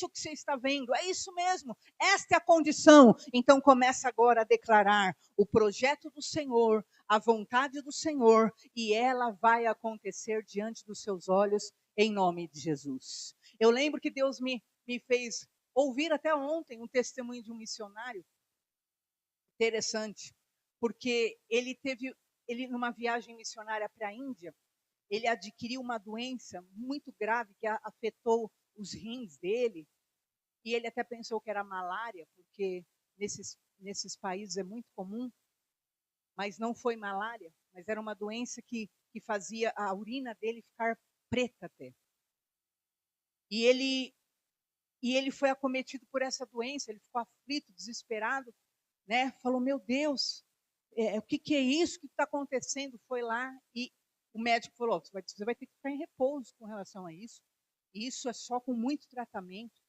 o que você está vendo, é isso mesmo, esta é a condição. Então começa agora a declarar o projeto do Senhor, a vontade do Senhor, e ela vai acontecer diante dos seus olhos, em nome de Jesus. Eu lembro que Deus me fez ouvir até ontem um testemunho de um missionário, interessante, porque ele numa viagem missionária para a Índia, ele adquiriu uma doença muito grave que afetou os rins dele, e ele até pensou que era malária, porque nesses países é muito comum, mas não foi malária, mas era uma doença que fazia a urina dele ficar preta até. E ele foi acometido por essa doença, ele ficou aflito, desesperado, né? Falou, meu Deus, o que é isso? O que está acontecendo? Foi lá e o médico falou, você vai ter que ficar em repouso com relação a isso. Isso é só com muito tratamento,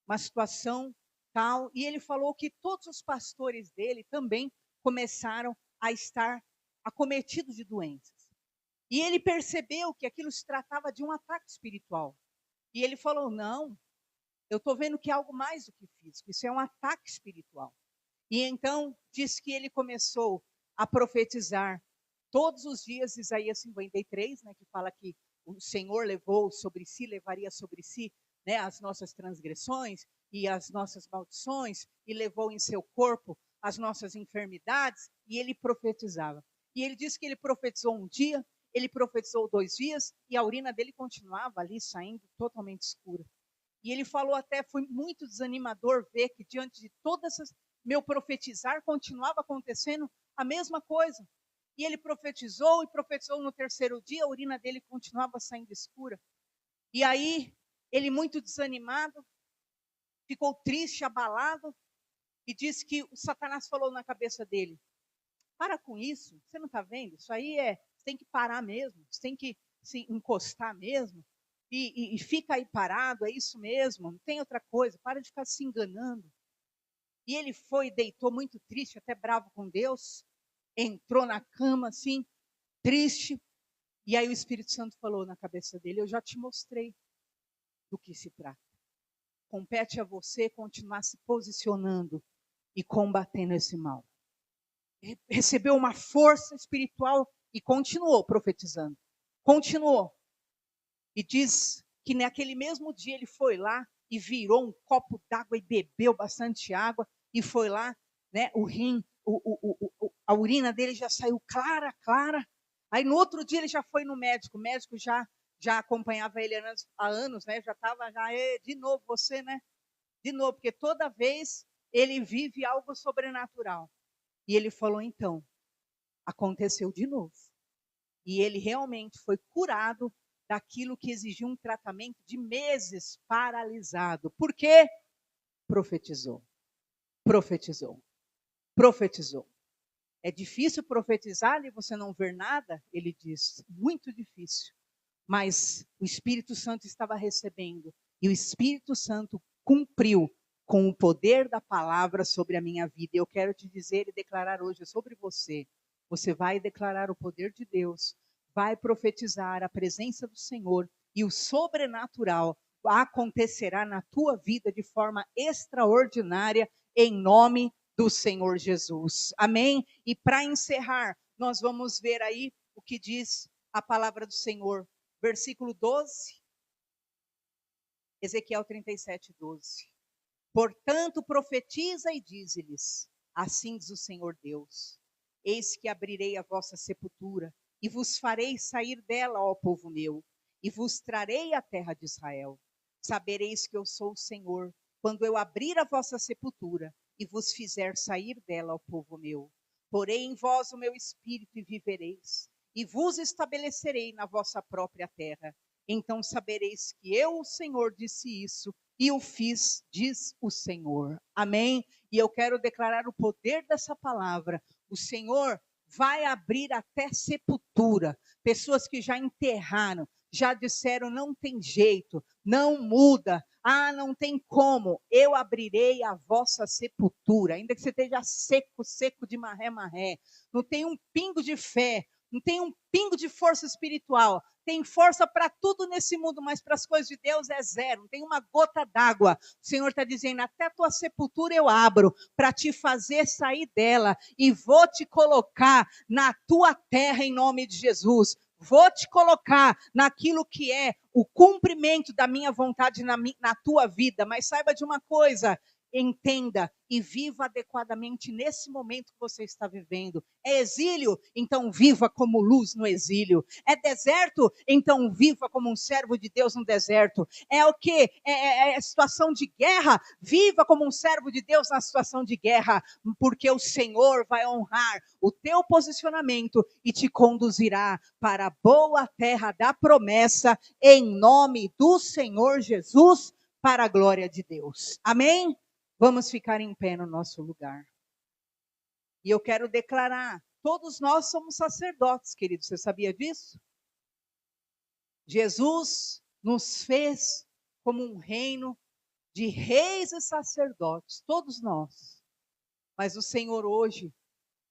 uma situação tal. E ele falou que todos os pastores dele também começaram a estar acometidos de doenças. E ele percebeu que aquilo se tratava de um ataque espiritual. E ele falou, não, eu estou vendo que é algo mais do que físico, isso é um ataque espiritual. E então, diz que ele começou a profetizar todos os dias, Isaías 53, né, que fala que o Senhor levaria sobre si, né, as nossas transgressões e as nossas maldições, e levou em seu corpo as nossas enfermidades, e ele profetizava. E ele disse que ele profetizou um dia, ele profetizou 2 dias, e a urina dele continuava ali saindo totalmente escura. E ele falou até, foi muito desanimador ver que diante de todas essas, meu profetizar continuava acontecendo a mesma coisa. E ele profetizou, e profetizou no 3º dia, a urina dele continuava saindo escura. E aí, ele muito desanimado, ficou triste, abalado, e disse que o Satanás falou na cabeça dele, para com isso, você não está vendo? Isso aí você tem que parar mesmo, você tem que se encostar mesmo, e fica aí parado, é isso mesmo, não tem outra coisa, para de ficar se enganando. E ele foi, deitou muito triste, até bravo com Deus, entrou na cama assim, triste, e aí o Espírito Santo falou na cabeça dele, eu já te mostrei do que se trata. Compete a você continuar se posicionando e combatendo esse mal. Recebeu uma força espiritual e continuou profetizando. Continuou. E diz que naquele mesmo dia ele foi lá e virou um copo d'água e bebeu bastante água e foi lá, né? O rim, a urina dele já saiu clara, clara. Aí no outro dia ele já foi no médico, o médico já acompanhava ele há anos, né? Já estava de novo você, né? De novo, porque toda vez ele vive algo sobrenatural. E ele falou, então, aconteceu de novo. E ele realmente foi curado daquilo que exigia um tratamento de meses paralisado. Por quê? Profetizou, profetizou, profetizou. É difícil profetizar e você não ver nada? Ele diz, muito difícil. Mas o Espírito Santo estava recebendo. E o Espírito Santo cumpriu com o poder da palavra sobre a minha vida. Eu quero te dizer e declarar hoje sobre você. Você vai declarar o poder de Deus, vai profetizar a presença do Senhor e o sobrenatural acontecerá na tua vida de forma extraordinária em nome do Senhor Jesus. Amém? E para encerrar, nós vamos ver aí o que diz a palavra do Senhor. Versículo 12, Ezequiel 37, 12. Portanto, profetiza e dize-lhes, assim diz o Senhor Deus, eis que abrirei a vossa sepultura, e vos farei sair dela, ó povo meu, e vos trarei a terra de Israel. Sabereis que eu sou o Senhor, quando eu abrir a vossa sepultura, e vos fizer sair dela, ó povo meu. Porei em vós o meu espírito e vivereis, e vos estabelecerei na vossa própria terra. Então sabereis que eu, o Senhor, disse isso, e o fiz, diz o Senhor. Amém? E eu quero declarar o poder dessa palavra. O Senhor vai abrir até sepultura. Pessoas que já enterraram, já disseram, não tem jeito, não muda. Ah, não tem como. Eu abrirei a vossa sepultura. Ainda que você esteja seco, seco de marré, marré. Não tem um pingo de fé. Não tem um pingo de força espiritual. Tem força para tudo nesse mundo, mas para as coisas de Deus é zero. Não tem uma gota d'água. O Senhor está dizendo, até a tua sepultura eu abro para te fazer sair dela e vou te colocar na tua terra em nome de Jesus. Vou te colocar naquilo que é o cumprimento da minha vontade na tua vida. Mas saiba de uma coisa, entenda e viva adequadamente nesse momento que você está vivendo. É exílio? Então viva como luz no exílio. É deserto? Então viva como um servo de Deus no deserto. É o quê? É situação de guerra? Viva como um servo de Deus na situação de guerra, porque o Senhor vai honrar o teu posicionamento e te conduzirá para a boa terra da promessa, em nome do Senhor Jesus, para a glória de Deus. Amém? Vamos ficar em pé no nosso lugar. E eu quero declarar, todos nós somos sacerdotes, queridos, você sabia disso? Jesus nos fez como um reino de reis e sacerdotes, todos nós. Mas o Senhor hoje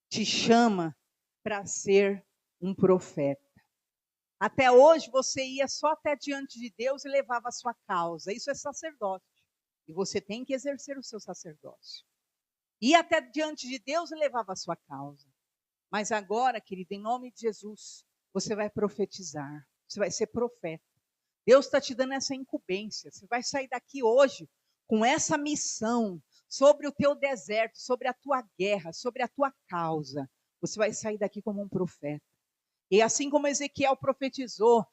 te chama para ser um profeta. Até hoje você ia só até diante de Deus e levava a sua causa. Isso é sacerdote. E você tem que exercer o seu sacerdócio. Ia até diante de Deus e levava a sua causa. Mas agora, querido, em nome de Jesus, você vai profetizar. Você vai ser profeta. Deus está te dando essa incumbência. Você vai sair daqui hoje com essa missão sobre o teu deserto, sobre a tua guerra, sobre a tua causa. Você vai sair daqui como um profeta. E assim como Ezequiel profetizou,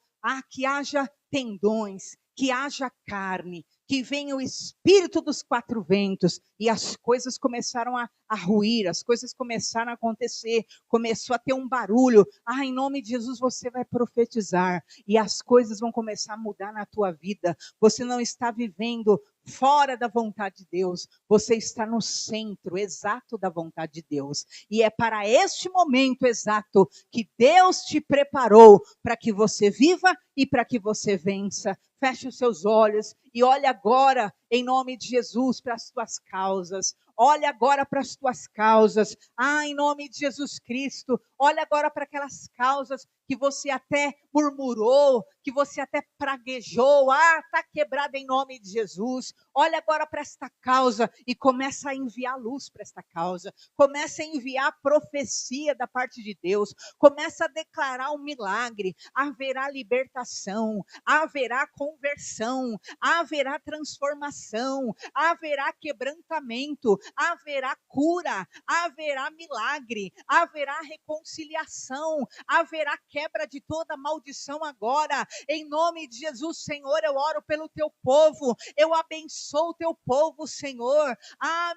que haja tendões, que haja carne, que venha o espírito dos quatro ventos, e as coisas começaram a ruir, as coisas começaram a acontecer, começou a ter um barulho. Em nome de Jesus você vai profetizar, e as coisas vão começar a mudar na tua vida. Você não está vivendo fora da vontade de Deus, você está no centro exato da vontade de Deus, e é para este momento exato que Deus te preparou para que você viva e para que você vença. Feche os seus olhos e olhe agora, em nome de Jesus, para as tuas causas. Olha agora para as tuas causas. Em nome de Jesus Cristo. Olha agora para aquelas causas que você até murmurou, que você até praguejou. Está quebrada em nome de Jesus. Olha agora para esta causa e começa a enviar luz para esta causa. Começa a enviar profecia da parte de Deus. Começa a declarar um milagre. Haverá libertação, haverá conversão, haverá transformação libertação, haverá quebrantamento, haverá cura, haverá milagre, haverá reconciliação, haverá quebra de toda maldição agora. Em nome de Jesus, Senhor, eu oro pelo teu povo, eu abençoo o teu povo, Senhor.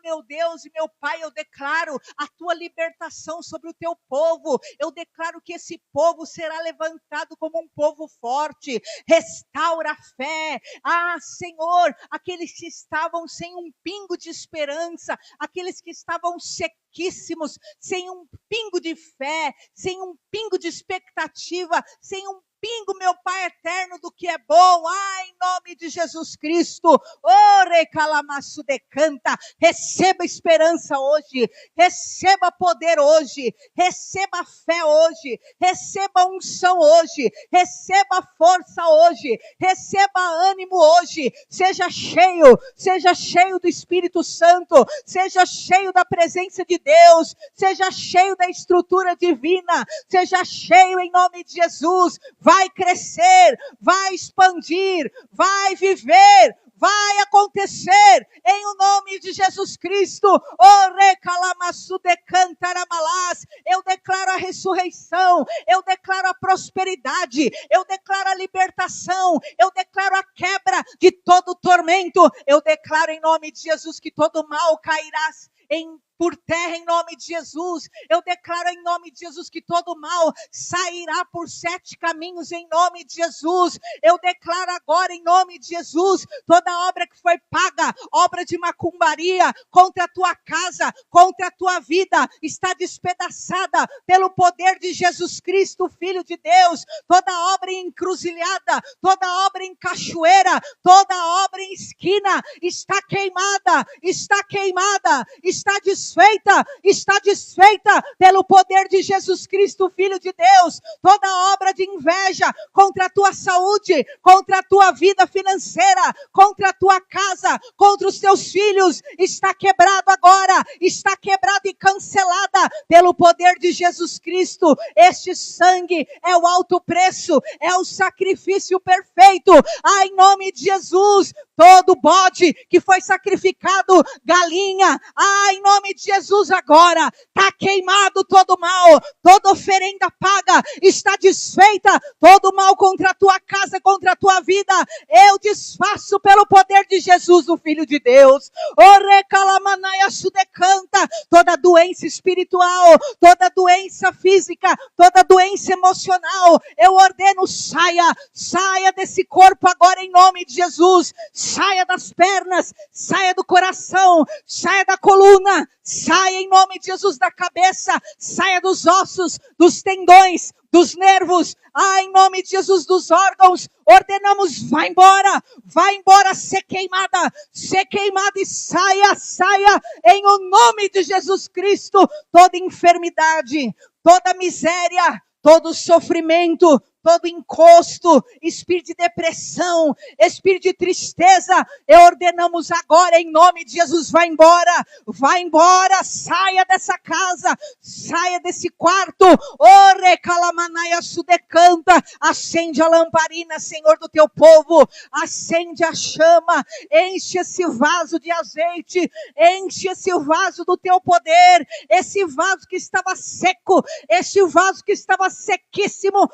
Meu Deus e meu Pai, eu declaro a tua libertação sobre o teu povo. Eu declaro que esse povo será levantado como um povo forte. Restaura a fé. Senhor, aqueles que estavam sem um pingo de esperança, aqueles que estavam sequíssimos, sem um pingo de fé, sem um pingo de expectativa, sem um pingo, meu Pai eterno, do que é bom. Em nome de Jesus Cristo, recalamaço decanta, receba esperança hoje, receba poder hoje, receba fé hoje, receba unção hoje, receba força hoje, receba ânimo hoje, seja cheio do Espírito Santo, seja cheio da presença de Deus, seja cheio da estrutura divina, seja cheio em nome de Jesus. Vai crescer, vai expandir, vai viver, vai acontecer em o nome de Jesus Cristo. Eu declaro a ressurreição, eu declaro a prosperidade, eu declaro a libertação, eu declaro a quebra de todo tormento. Eu declaro em nome de Jesus que todo mal cairá por terra em nome de Jesus. Eu declaro em nome de Jesus que todo mal sairá por 7 caminhos em nome de Jesus. Eu declaro agora em nome de Jesus, toda obra que foi paga, obra de macumbaria contra a tua casa, contra a tua vida, está despedaçada pelo poder de Jesus Cristo, Filho de Deus. Toda obra encruzilhada, toda obra em cachoeira, toda obra em esquina, está queimada, está desfeita pelo poder de Jesus Cristo, Filho de Deus. Toda obra de inveja contra a tua saúde, contra a tua vida financeira, contra a tua casa, contra os teus filhos, está quebrado agora, está quebrada e cancelada pelo poder de Jesus Cristo. Este sangue é o alto preço, é o sacrifício perfeito. Em nome de Jesus, todo bode que foi sacrificado, galinha, em nome de Jesus agora, está queimado todo mal, toda oferenda paga, está desfeita, todo mal contra a tua casa, contra a tua vida, eu desfaço pelo poder de Jesus, o Filho de Deus. Toda doença espiritual, toda doença física, toda doença emocional, eu ordeno, saia desse corpo agora em nome de Jesus. Saia das pernas, saia do coração, saia da coluna, saia em nome de Jesus da cabeça, saia dos ossos, dos tendões, dos nervos, em nome de Jesus dos órgãos. Ordenamos, vai embora, ser queimada e saia em o nome de Jesus Cristo. Toda enfermidade, toda miséria, todo sofrimento, todo encosto, espírito de depressão, espírito de tristeza, ordenamos agora em nome de Jesus, vai embora, saia dessa casa, saia desse quarto. Acende a lamparina, Senhor, do teu povo, acende a chama, enche esse vaso de azeite, enche esse vaso do teu poder, esse vaso que estava seco, esse vaso que estava sequíssimo.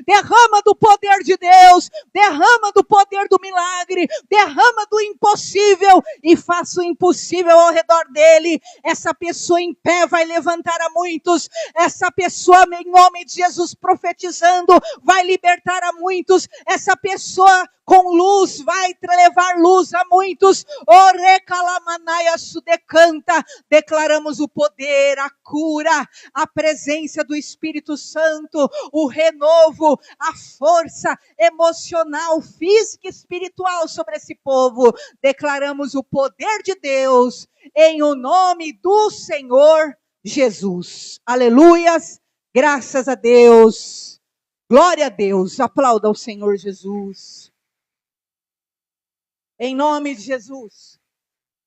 Derrama do poder de Deus, derrama do poder do milagre, derrama do impossível e faça o impossível ao redor dele. Essa pessoa em pé vai levantar a muitos, essa pessoa em nome de Jesus profetizando vai libertar a muitos, essa pessoa com luz vai levar luz a muitos. Declaramos o poder, a cura, a presença do Espírito Santo, o renovo, a força emocional, física e espiritual sobre esse povo. Declaramos o poder de Deus em o nome do Senhor Jesus. Aleluias, graças a Deus, glória a Deus. Aplauda ao Senhor Jesus. Em nome de Jesus,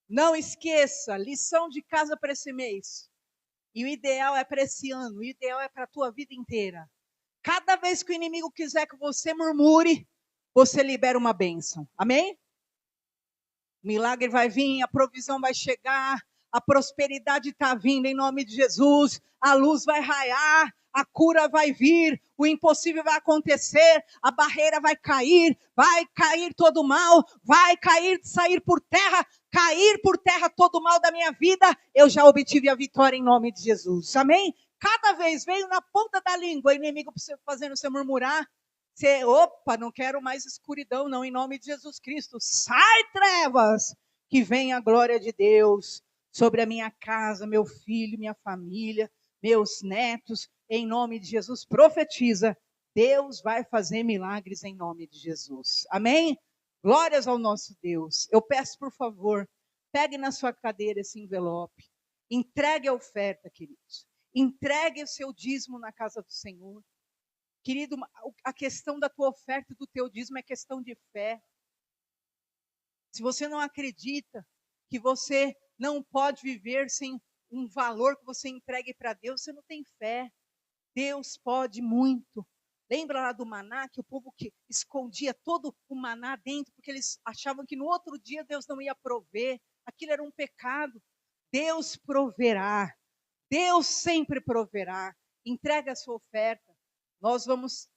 não esqueça, lição de casa para esse mês. E o ideal é para esse ano, o ideal é para a tua vida inteira. Cada vez que o inimigo quiser que você murmure, você libera uma bênção. Amém? O milagre vai vir, a provisão vai chegar, a prosperidade está vindo em nome de Jesus, a luz vai raiar, a cura vai vir, o impossível vai acontecer, a barreira vai cair todo o mal, vai cair, sair por terra, cair por terra todo o mal da minha vida, eu já obtive a vitória em nome de Jesus. Amém? Cada vez veio na ponta da língua o inimigo fazendo você murmurar. Opa, não quero mais escuridão não, em nome de Jesus Cristo. Sai, trevas, que venha a glória de Deus sobre a minha casa, meu filho, minha família, meus netos, em nome de Jesus. Profetiza, Deus vai fazer milagres em nome de Jesus. Amém? Glórias ao nosso Deus. Eu peço, por favor, pegue na sua cadeira esse envelope, entregue a oferta, queridos. Entregue o seu dízimo na casa do Senhor. Querido, a questão da tua oferta e do teu dízimo é questão de fé. Se você não acredita que você não pode viver sem um valor que você entregue para Deus, você não tem fé. Deus pode muito. Lembra lá do maná, que o povo que escondia todo o maná dentro, porque eles achavam que no outro dia Deus não ia prover. Aquilo era um pecado. Deus proverá. Deus sempre proverá. Entrega a sua oferta. Nós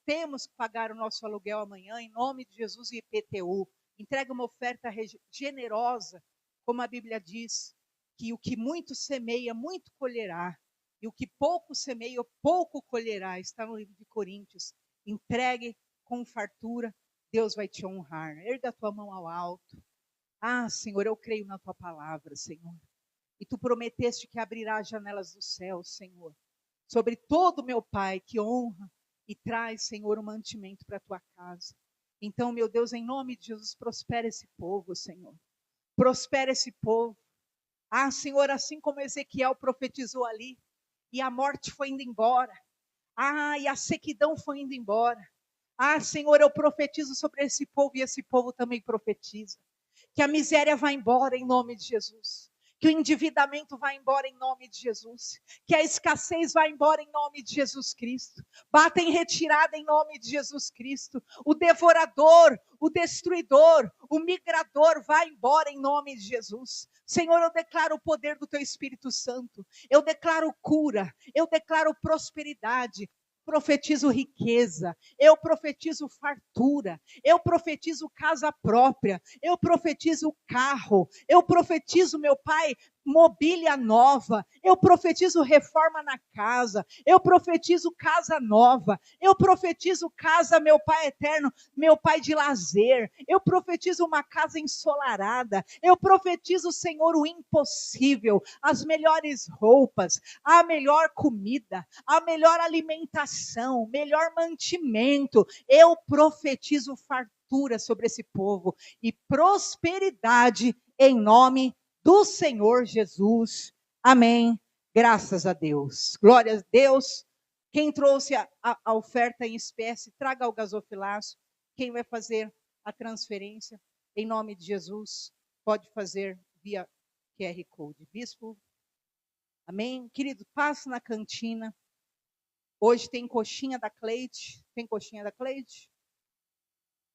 temos que pagar o nosso aluguel amanhã, em nome de Jesus e IPTU. Entrega uma oferta generosa, como a Bíblia diz, que o que muito semeia, muito colherá. E o que pouco semeia, pouco colherá. Está no livro de Coríntios. Entregue com fartura, Deus vai te honrar. Erga a tua mão ao alto. Ah, Senhor, eu creio na tua palavra, Senhor. E tu prometeste que abrirá as janelas do céu, Senhor. Sobre todo meu Pai, que honra e traz, Senhor, um mantimento para a tua casa. Então, meu Deus, em nome de Jesus, prospera esse povo, Senhor. Prospera esse povo. Ah, Senhor, assim como Ezequiel profetizou ali, e a morte foi indo embora. Ah, e a sequidão foi indo embora. Ah, Senhor, eu profetizo sobre esse povo, e esse povo também profetiza. Que a miséria vá embora em nome de Jesus. Que o endividamento vá embora em nome de Jesus. Que a escassez vá embora em nome de Jesus Cristo. Bata em retirada em nome de Jesus Cristo. O devorador, o destruidor, o migrador vá embora em nome de Jesus. Senhor, eu declaro o poder do teu Espírito Santo. Eu declaro cura. Eu declaro prosperidade. Profetizo riqueza, eu profetizo fartura, eu profetizo casa própria, eu profetizo carro, eu profetizo, meu Pai, mobília nova, eu profetizo reforma na casa, eu profetizo casa nova, eu profetizo casa, meu Pai eterno, meu Pai de lazer, eu profetizo uma casa ensolarada, eu profetizo, Senhor, o impossível, as melhores roupas, a melhor comida, a melhor alimentação, melhor mantimento, eu profetizo fartura sobre esse povo e prosperidade em nome do Senhor Jesus. Amém. Graças a Deus. Glória a Deus. Quem trouxe a oferta em espécie, traga o gasofilaço. Quem vai fazer a transferência, em nome de Jesus, pode fazer via QR Code. Bispo, amém? Querido, passe na cantina. Hoje tem coxinha da Cleide. Tem coxinha da Cleide?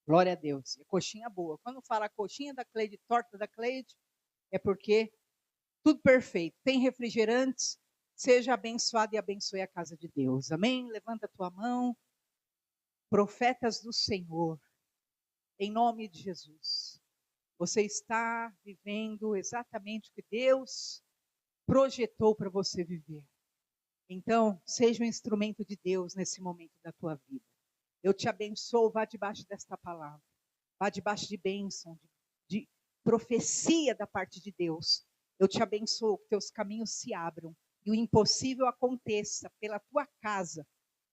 Glória a Deus. É coxinha boa. Quando fala coxinha da Cleide, torta da Cleide, é porque tudo perfeito. Tem refrigerantes. Seja abençoado e abençoe a casa de Deus. Amém? Levanta a tua mão. Profetas do Senhor, em nome de Jesus. Você está vivendo exatamente o que Deus projetou para você viver. Então, seja um instrumento de Deus nesse momento da tua vida. Eu te abençoo, vá debaixo desta palavra. Vá debaixo de bênção, de profecia da parte de Deus. Eu te abençoo, que teus caminhos se abram e o impossível aconteça pela tua casa,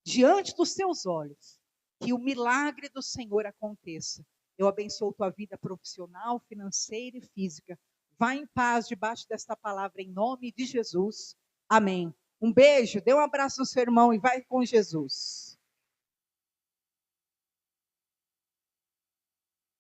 diante dos teus olhos. Que o milagre do Senhor aconteça. Eu abençoo tua vida profissional, financeira e física. Vá em paz debaixo desta palavra, em nome de Jesus. Amém. Um beijo, dê um abraço no seu irmão e vai com Jesus.